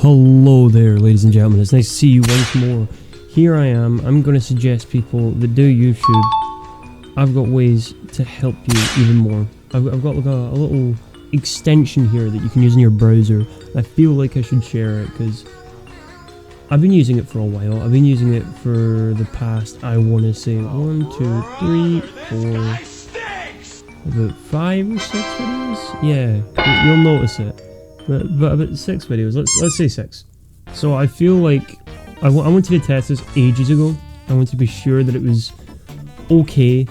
Hello there, ladies and gentlemen. It's nice to see you once more. Here I am. I'm going to suggest people that do YouTube. I've got ways to help you even more. I've got like a little extension here that you can use in your browser. I feel like I should share it because I've been using it for a while. I've been using it for the past, I want to say, 1, 2, 3, 4, about 5 or 6 videos? Yeah, you'll notice it. But about 6 videos, let's say 6. So I feel like I wanted to test this ages ago. I wanted to be sure that it was okay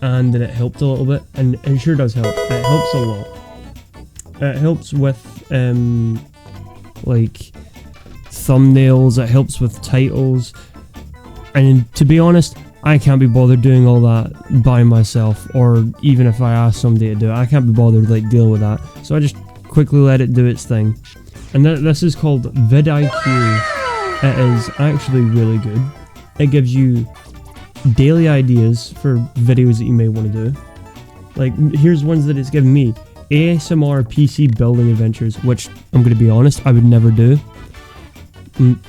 and that it helped a little bit, and it sure does help. It helps a lot. It helps with like thumbnails, it helps with titles, and to be honest, I can't be bothered doing all that by myself, or even if I ask somebody to do it, I can't be bothered like dealing with that. So I just quickly let it do its thing. And this is called vidIQ. It is actually really good. It gives you daily ideas for videos that you may want to do. Like, here's ones that it's given me. ASMR PC building adventures, which, I'm going to be honest, I would never do.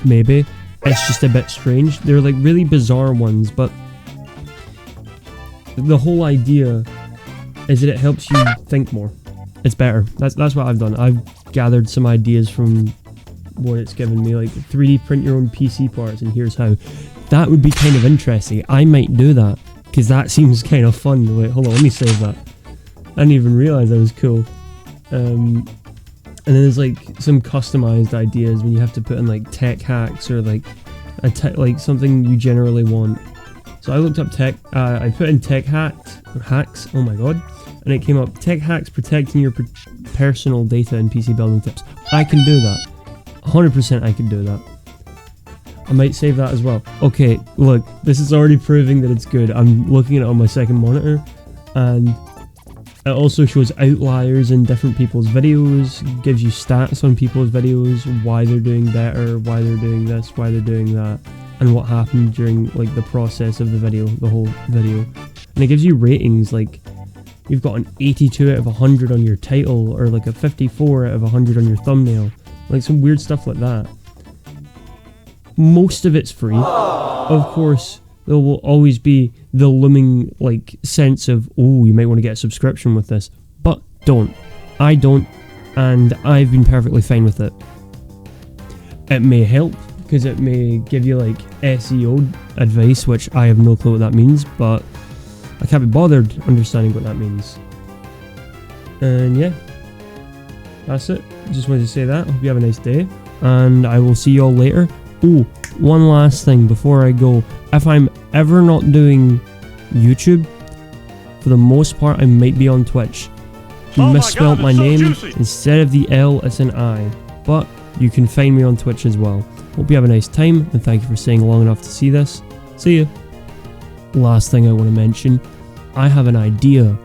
Maybe. It's just a bit strange. They're like really bizarre ones, but the whole idea is that it helps you think more. It's better. That's what I've done. I've gathered some ideas from what it's given me, like 3D print your own PC parts, and here's how. That would be kind of interesting. I might do that, because that seems kind of fun. Wait, hold on, let me save that. I didn't even realize that was cool. And then there's like some customized ideas when you have to put in like tech hacks or like like something you generally want. So I looked up I put in tech hacks, oh my god, and it came up, tech hacks protecting your personal data and PC building tips. I can do that. 100% I can do that. I might save that as well. Okay, look, this is already proving that it's good. I'm looking at it on my second monitor, and it also shows outliers in different people's videos, gives you stats on people's videos, why they're doing better, why they're doing this, why they're doing that, and what happened during like the process of the video, the whole video. And it gives you ratings, like you've got an 82 out of 100 on your title, or like a 54 out of 100 on your thumbnail, like some weird stuff like that. Most of it's free. Of course, there will always be the looming like sense of, oh, you might want to get a subscription with this, but don't. I don't, and I've been perfectly fine with it. It may help, because it may give you like SEO advice, which I have no clue what that means, but I can't be bothered understanding what that means. And yeah, that's it. Just wanted to say that. Hope you have a nice day, and I will see you all later. Oh, one last thing before I go. If I'm ever not doing YouTube, for the most part I might be on Twitch. You misspelled my name. Instead of the L, it's an I. But you can find me on Twitch as well. Hope you have a nice time, and thank you for staying long enough to see this. See ya. Last thing I want to mention, I have an idea,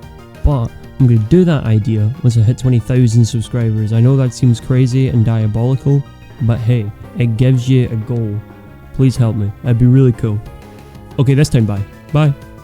but I'm going to do that idea once I hit 20,000 subscribers. I know that seems crazy and diabolical, but hey, it gives you a goal. Please help me. That'd be really cool. Okay, this time bye. Bye.